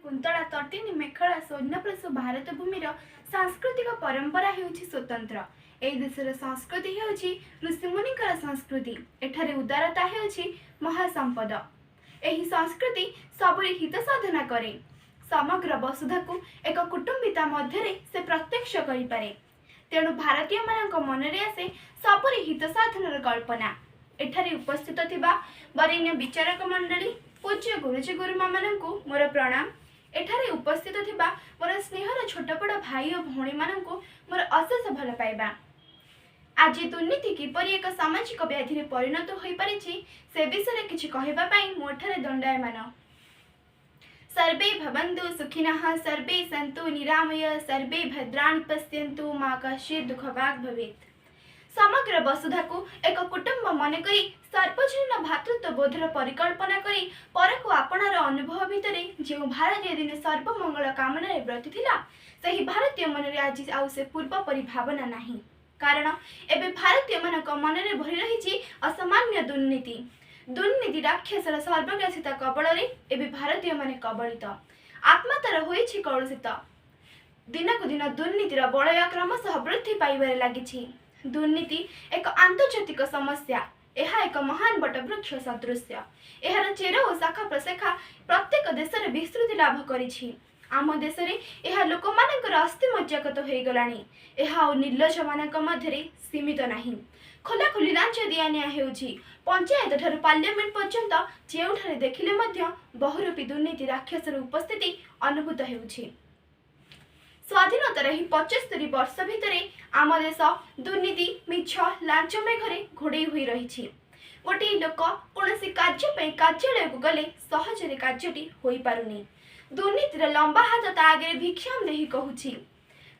कुंतला तटिनी मेखला सौन्यप्रसु भारत भूमिर सांस्कृतिक परंपरा हेउछि स्वतंत्र। ए देशर संस्कृति हेउछि ऋषिमुनिकर संस्कृति। एठारे उदारता हेउछि महासंपद। एही संस्कृति सबुरी हित साधना करे। समग्र वसुधा को एक कुटुंबिता मध्यरे से प्रत्यक्ष करि पारे। तेणु भारतीय मानक मनरे आसे सबुरी हित साधनार कल्पना। एठारे उपस्थित थिबा वरेण्य विचारक मंडली पूज्य गुरुजी गुरुमा मानकु मोर प्रणाम। एठारे उपस्थित थिबा मोर स्नेहर छोट बड़ भाई और भौणी मानकु मोर अशेष भल पाइबा। आज दुर्नीति किपरि एक सामाजिक व्याधि परिणत होई परिछि से विषय किछि कहबा पई मोठारे दंडायमान। सर्वे भवन्तु सुखिनः, सर्वे सन्तु निरामय, सर्वे भद्राणि पश्यन्तु, मा कश्चित् दुःखभाग् भवेत्। समग्र वसुधा को एक कुटुंब मनकरी सार्वजनीन भातृत्व बोधर परिकल्पना करी पर को आपणार अनुभव भितरे जो भारतीय दिन सर्वमंगल कामना व्रती थिला सही भारतीय मनरे आज आउ से पूर्व परि भावना नाही। कारण एबे भारतीय मानक मनरे भरी रहिछि असामान्य दुर्नीति। दुर्नीति राक्षसर सर्वग्रासिता कबଳରେ एबे भारतीय माने कबलित। आत्मातर होइछि कलुषित। दिनकु दिन दुर्नीतिर बलय क्रमशः वृद्धि पाइबारे लागिछि। दुर्नीति एक आंतर्जातिक समस्या। यह एक महान बटवृक्ष सदृश। यार चेर और शाखा प्रशाखा प्रत्येक देश में विस्तृति लाभ करिछि। आम देश में यह लोक मानकर अस्थि मज्जागत हो गलानी। यह निर्लज मानक मध्यरे सीमित नहीं। खोलाखोली लांच दियानिया हेउछि। पंचायत ठारू पार्लियामेंट पर्यंत जेउठारे देखिले मध्य बहुरूपी दुर्नीति राक्षसर उपस्थिति अनुभूत हेउछि। स्वाधीनतार ही 75 वर्ष भितरे आम देश दुर्नीति मिछ लांच मेघरे घोड़े हुई रही। गोटे लोक कौन कार्य कार्यालय को गले सहजरे कार्यटी हो पारुनी। दुर्नीतिर लंबा हाथ ता आगे भिक्षाम देही कहूछि।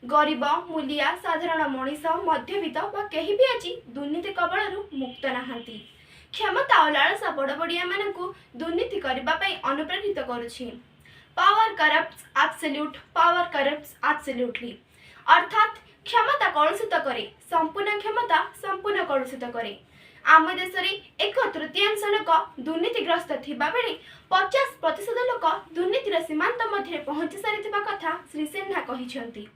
गरीब मूलिया साधारण मनीष मध्यवित्त बा केही भी आज दुर्नीति कबलरू मुक्त नाहांती। क्षमता और लालसा बड़बड़िया मानकु दुर्नीति करबा पई अनुप्रेरित करुछि। Power corrupts absolute, power corrupts absolutely. अर्थात क्षमता कलुषित करे, संपूर्ण क्षमता संपूर्ण कलुषित करे। आम देश में 1/3 लोक दुर्नीतिग्रस्त थिबा बेले 50% लोक दुर्नीतिर सीमांत मध्य पहुंची सारिथिबा कथा श्री सिन्हा कहिसेंती।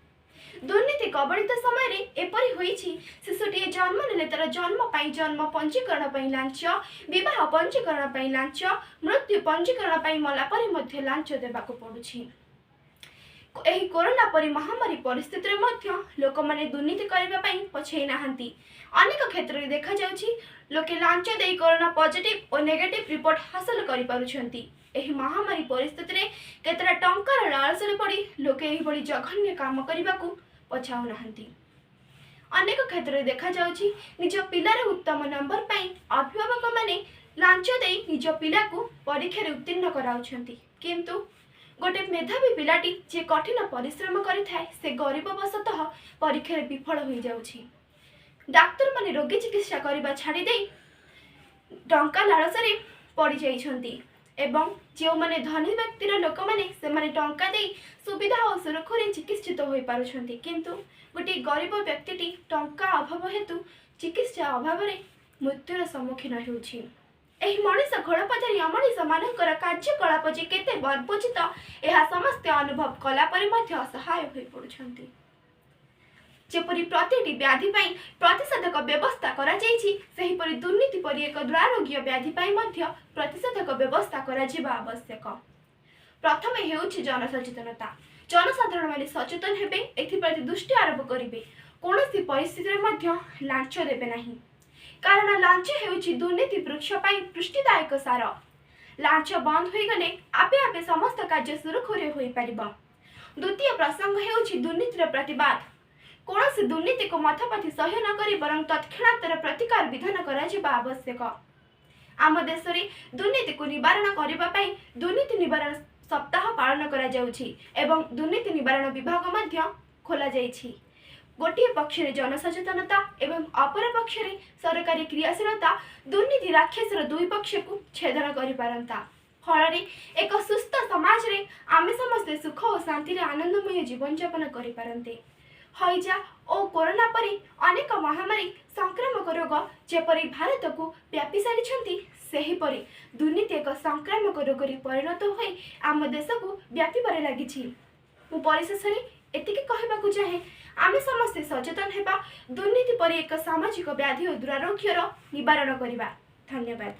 दुर्नीति कबलित समय रे एपरि होईछि शिशुटीए जन्म नेले तर जन्म पई जन्म पंजीकरण पई लांच, विवाह पंजीकरण पई लांच, मृत्यु पंजीकरण पई मला परि मध्ये लांच देबाको पडुछि। एही कोरोना परि महामारी परिस्थिति रे मध्ये लोक माने दुर्नीति करबा पई पछै नाहंती। अनेक क्षेत्र रे देखा जाउछि लोके लांच देई कोरोना पॉजिटिव और नेगेटिव रिपोर्ट हासिल करि पारुछंती। एही महामारी परिस्थिति रे केतरा टंकार लालसरे पड़ी लोके एही बड़ी जघन्य काम करिबाकू पछाउ नाहंती। अनेक क्षेत्र रे देखा जाउछि निज पिलार उत्तम नंबर पई अभिभावक माने लांच देई निज पिला को परीक्षा रे उत्तीर्ण कराउछंती। किंतु गोटे मेधावी पिलाटी जे कठिन परिश्रम करिथाय से गरीब वशतः परीक्षा रे विफल होई जाउछि। डाक्टर माने रोगी चिकित्सा करिबा छाड़ी देई टंका लालसरे पड़ी जाइछंती एवं जो माने धनी व्यक्तिर लोक माने से माने टंका देई सुविधा और सुरक्षारे चिकित्सित होई पारुछंती। किंतु गोटे गरीब व्यक्तिटी टंका अभाव हेतु चिकित्सा अभाव रे मृत्युर सम्मुखीन हेउछि। एही मनीष घोड़पचारी अमनीष मानकर कार्यकलाप जे केते बर्बचित एहा समस्त अनुभव कला परि मध्ये असहाय होई पडुछंती। जेपरि प्रतिटी व्याधि पई प्रतिषेधक व्यवस्था करा जाइछि सेही परि दुर्नीति परि एक दुरारोग्य व्याधि पई मध्ये प्रतिषेधक व्यवस्था करा जिबा आवश्यक। प्रथमे हेउछि जनसचेतनता। जनसाधारण माने सचेतन हेबे, एथि प्रति दृष्टि आरोप करिवे। कोनोसी परिस्थिति रे मध्ये लांच देबे नाही। कारण लांच हेउछि दुर्नीति वृक्ष पई पुष्टिदायक सार। लांच बंद होई गले आपे आपे समस्त कार्य सुरखुरे होई परिबा। द्वितीय प्रसंग हेउछि दुर्नीतिर प्रतिवाद। कौनसी दुर्नीति को मथापथी सह्य न करी बरं तत्क्षणात्तर प्रतिकार विधान करा जिबा आवश्यक। आम देश रे दुर्नीति को निवारण करिबा पई दुर्नीति निवारण सप्ताह पालन करा जाउछि एवं दुर्नीति निवारण विभाग मध्य खोला जाइछि। गोटे पक्ष रे जनसचेतनता एवं अपर पक्ष रे सरकारी क्रियाशीलता दुर्नीति राक्षसर दुई पक्ष को छेदन करि पारंता। फल एक सुस्थ समाज रे आमे समस्ते सुख और शांति रे आनंदमय जीवन यापन करि पारंते। हईजा और कोरोना परी अनेक महामारी संक्रामक रोग जेपरी भारत को व्यापी सारी ସେହିପରି ଦୁର୍ନୀତି ଏକ ସଂକ୍ରାମକ ରୋଗରେ ପରିଣତ ହୋଇ ଆମ ଦେଶକୁ ବ୍ୟାପିବାରେ ଲାଗିଛି। ମୁଁ ପରିଶେଷରେ ଏତିକି କହିବାକୁ ଚାହେଁ, ଆମେ ସମସ୍ତେ ସଚେତନ ହେବା, ଦୁର୍ନୀତି ପରି ଏକ ସାମାଜିକ ବ୍ୟାଧି ଓ ଦୁରାରୋଗ୍ୟର ନିବାରଣ କରିବା। ଧନ୍ୟବାଦ।